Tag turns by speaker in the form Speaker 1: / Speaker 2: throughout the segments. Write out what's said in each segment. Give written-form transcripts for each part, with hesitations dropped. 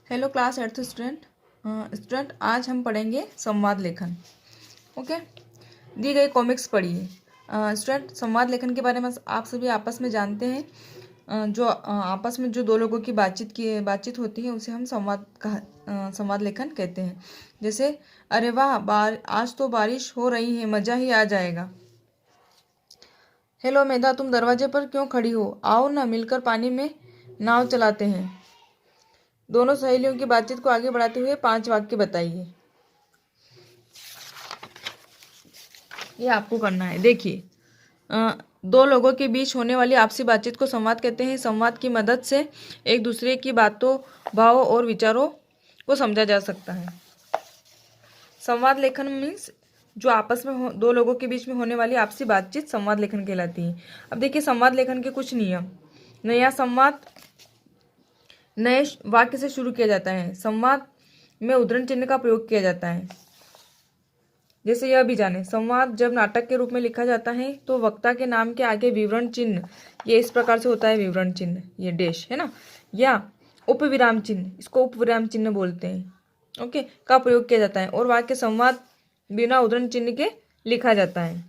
Speaker 1: Hello class 8th student आज हम पढ़ेंगे संवाद लेखन। ओके, दी गई कॉमिक्स पढ़िए। स्टूडेंट, संवाद लेखन के बारे में आप सभी आपस में जानते हैं। जो आपस में जो दो लोगों की बातचीत होती है उसे हम संवाद लेखन कहते हैं। जैसे, अरे वाह, आज तो बारिश हो रही है, मज़ा ही आ जाएगा। हेलो मेधा, तुम दरवाजे पर क्यों खड़ी हो? आओ ना, मिलकर पानी में नाव चलाते हैं। दोनों सहेलियों की बातचीत को आगे बढ़ाते हुए 5 वाक्य बताइए। ये आपको करना है। देखिए, दो लोगों के बीच होने वाली आपसी बातचीत को संवाद कहते हैं। संवाद की मदद से एक दूसरे की बातों, भावों और विचारों को समझा जा सकता है। संवाद लेखन मीन्स जो आपस में दो लोगों के बीच में होने वाली आपसी बातचीत संवाद लेखन कहलाती है। अब देखिए, संवाद लेखन के कुछ नियम। नया संवाद नए वाक्य से शुरू किया जाता है। संवाद में उद्धरण चिन्ह का प्रयोग किया जाता है। जैसे यह भी जाने, संवाद जब नाटक के रूप में लिखा जाता है तो वक्ता के नाम के आगे विवरण चिन्ह, ये इस प्रकार से होता है विवरण चिन्ह, ये डैश है ना, या उपविराम चिन्ह, इसको उपविराम चिन्ह बोलते हैं, ओके, का प्रयोग किया जाता है। और वाक्य संवाद बिना उद्धरण चिन्ह के लिखा जाता है।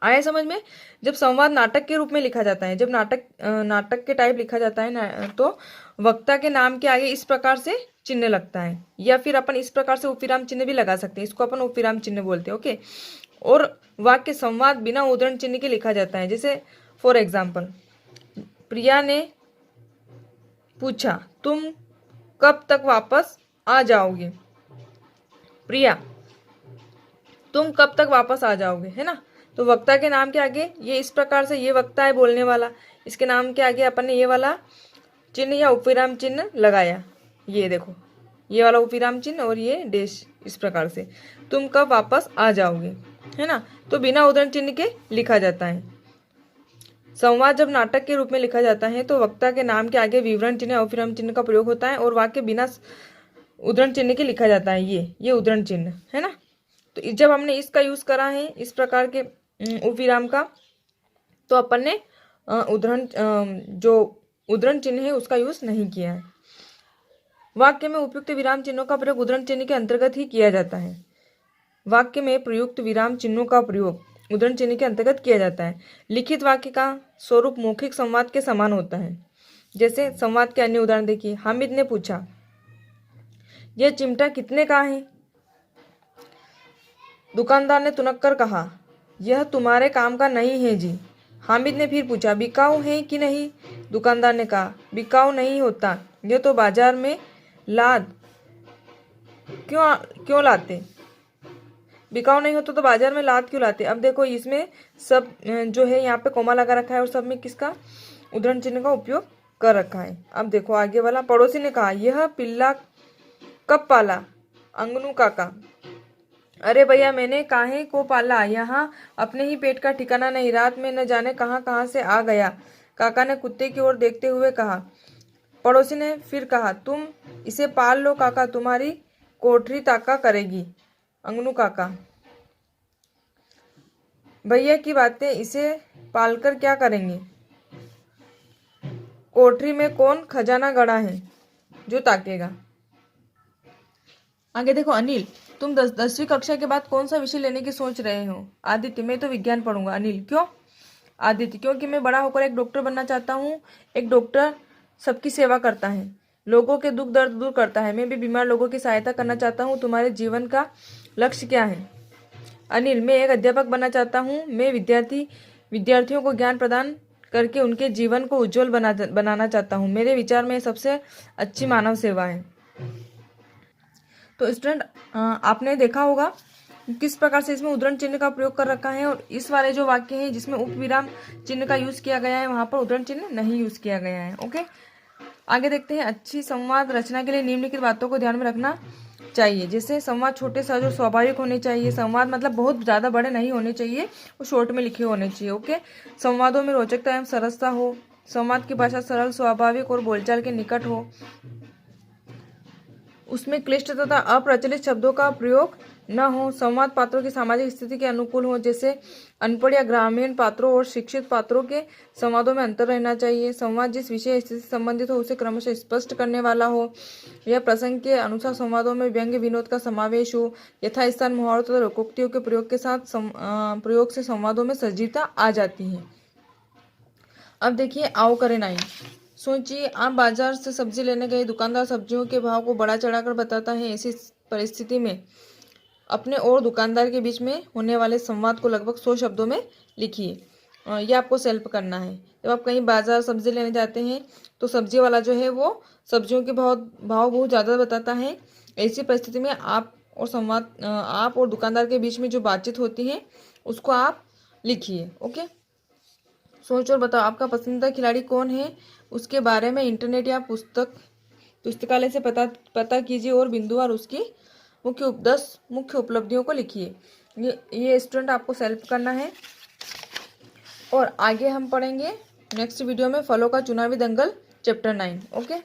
Speaker 1: आया समझ में? जब संवाद नाटक के रूप में लिखा जाता है, जब नाटक के टाइप लिखा जाता है तो वक्ता के नाम के आगे इस प्रकार से चिन्ह लगता है, या फिर अपन इस प्रकार से उपविराम चिन्ह भी लगा सकते हैं, इसको अपन उपविराम चिन्ह बोलते हैं। ओके, और वाक्य संवाद बिना उद्धरण चिन्ह के लिखा जाता है। जैसे फॉर एग्जाम्पल, प्रिया ने पूछा, तुम कब तक वापस आ जाओगे? प्रिया, तुम कब तक वापस आ जाओगे, है ना। तो वक्ता के नाम के आगे ये इस प्रकार से, ये वक्ता है बोलने वाला, इसके नाम के आगे अपन ने ये वाला चिन्ह या उपविराम चिन्ह लगाया। ये देखो, ये वाला उपविराम चिन्ह और ये डैश, इस प्रकार से तुम कब वापस आ जाओगे, है ना। तो बिना उद्धरण चिन्ह के लिखा जाता है। संवाद जब नाटक के रूप में लिखा जाता है तो वक्ता के नाम के आगे विवरण चिन्ह या उपविराम चिन्ह का प्रयोग होता है और वाक्य बिना उद्धरण चिन्ह के लिखा जाता है। ये उद्धरण चिन्ह है ना। तो जब हमने इसका यूज करा है, इस प्रकार के उपविराम का, तो अपन ने जो उद्धरण चिन्ह है उसका यूज नहीं किया है। वाक्य में उपयुक्त विराम चिन्हों का प्रयोग उद्धरण चिन्ह के अंतर्गत ही किया जाता है। वाक्य में प्रयुक्त विराम चिन्हों का प्रयोग उद्धरण चिन्ह के अंतर्गत किया जाता है। लिखित वाक्य का स्वरूप मौखिक संवाद के समान होता है। जैसे संवाद के अन्य उदाहरण देखिए। हामिद ने पूछा, यह चिमटा कितने का है? दुकानदार ने तुनक कर कहा, यह तुम्हारे काम का नहीं है जी। हामिद ने फिर पूछा, बिकाऊ है कि नहीं? दुकानदार ने कहा, बिकाऊ नहीं होता, यह तो बाजार में लाद क्यों लाते? बिकाऊ नहीं होता तो बाजार में लाद क्यों लाते? अब देखो, इसमें सब जो है यहाँ पे कोमा लगा रखा है और सब में किसका उद्धरण चिन्ह का उपयोग कर रखा है। अब देखो आगे वाला। पड़ोसी ने कहा, यह पिल्ला कब पाला? अंगनू काका, अरे भैया, मैंने काहे को पाला, यहाँ अपने ही पेट का ठिकाना नहीं, रात में न जाने कहाँ से आ गया। काका ने कुत्ते की ओर देखते हुए कहा। पड़ोसी ने फिर कहा, तुम इसे पाल लो काका, तुम्हारी कोठरी ताका करेगी। अंगनू काका, भैया की बातें, इसे पालकर क्या करेंगे? कोठरी में कौन खजाना गड़ा है जो ताकेगा? आगे देखो। अनिल, तुम 10वीं कक्षा के बाद कौन सा विषय लेने की सोच रहे हो? आदित्य, मैं तो विज्ञान पढ़ूंगा। अनिल, क्यों? आदित्य, क्योंकि मैं बड़ा होकर एक डॉक्टर बनना चाहता हूँ। एक डॉक्टर सबकी सेवा करता है, लोगों के दुख दर्द दूर करता है। मैं भी बीमार लोगों की सहायता करना चाहता हूँ। तुम्हारे जीवन का लक्ष्य क्या है? अनिल, मैं एक अध्यापक बनना चाहता हूँ। मैं विद्यार्थियों को ज्ञान प्रदान करके उनके जीवन को उज्जवल बनाना चाहता हूँ। मेरे विचार में सबसे अच्छी मानव सेवा है। तो स्टूडेंट, आपने देखा होगा किस प्रकार से इसमें उद्धरण चिन्ह का प्रयोग कर रखा है, और इस वाले जो वाक्य है जिसमें उपविराम चिन्ह का यूज किया गया है वहां पर उद्धरण चिन्ह नहीं यूज किया गया है। ओके, आगे देखते हैं। अच्छी संवाद रचना के लिए निम्नलिखित बातों को ध्यान में रखना चाहिए। जैसे संवाद छोटे सहज और स्वाभाविक होने चाहिए। संवाद मतलब बहुत ज्यादा बड़े नहीं होने चाहिए, वो शॉर्ट में लिखे होने चाहिए। ओके, संवादों में रोचकता एवं सरसता हो। संवाद की भाषा सरल, स्वाभाविक और बोलचाल के निकट हो। उसमें क्लिष्ट तथा अप्रचलित शब्दों का प्रयोग न हो। संवाद पात्रों की सामाजिक स्थिति के अनुकूल हो, जैसे अनपढ़ या ग्रामीण पात्रों और शिक्षित पात्रों के संवादों में अंतर रहना चाहिए। संवाद जिस विषय स्थिति से संबंधित हो उसे क्रमशः स्पष्ट करने वाला हो। यह प्रसंग के अनुसार संवादों में व्यंग्य विनोद का समावेश हो। यथास्थान मुहावरों तथा लोकोक्तियों के प्रयोग के साथ प्रयोग से संवादों में सजीवता आ जाती है। अब देखिए आओ करें नाइन। सोचिए आप बाजार से सब्जी लेने गए, दुकानदार सब्जियों के भाव को बढ़ा चढ़ाकर बताता है। ऐसी परिस्थिति में अपने और दुकानदार के बीच में होने वाले संवाद को लगभग 100 शब्दों में लिखिए। यह आपको सेल्फ करना है। जब आप कहीं बाजार सब्जी लेने जाते हैं तो सब्जी वाला जो है वो सब्जियों के भाव बहुत ज़्यादा बताता है। ऐसी परिस्थिति में आप और दुकानदार के बीच में जो बातचीत होती है उसको आप लिखिए। ओके, सोच और बताओ आपका पसंदीदा खिलाड़ी कौन है। उसके बारे में इंटरनेट या पुस्तकालय से पता कीजिए और बिंदुवार उसकी मुख्य उपलब्धियों को लिखिए। ये स्टूडेंट आपको सेल्फ करना है। और आगे हम पढ़ेंगे नेक्स्ट वीडियो में फलों का चुनावी दंगल चैप्टर 9। ओके,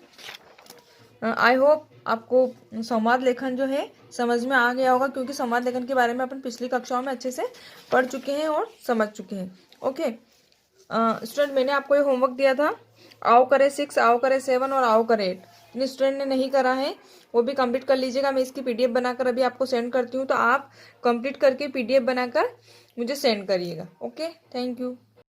Speaker 1: आई होप आपको संवाद लेखन जो है समझ में आ गया होगा, क्योंकि संवाद लेखन के बारे में अपन पिछली कक्षाओं में अच्छे से पढ़ चुके हैं और समझ चुके हैं। ओके स्टूडेंट, मैंने आपको ये होमवर्क दिया था, आओ करे 6, आओ करे 7 और आओ करे 8। जिन स्टूडेंट ने नहीं करा है वो भी कंप्लीट कर लीजिएगा। मैं इसकी पीडीएफ बनाकर अभी आपको सेंड करती हूँ, तो आप कंप्लीट करके पीडीएफ बनाकर मुझे सेंड करिएगा। Okay, thank you.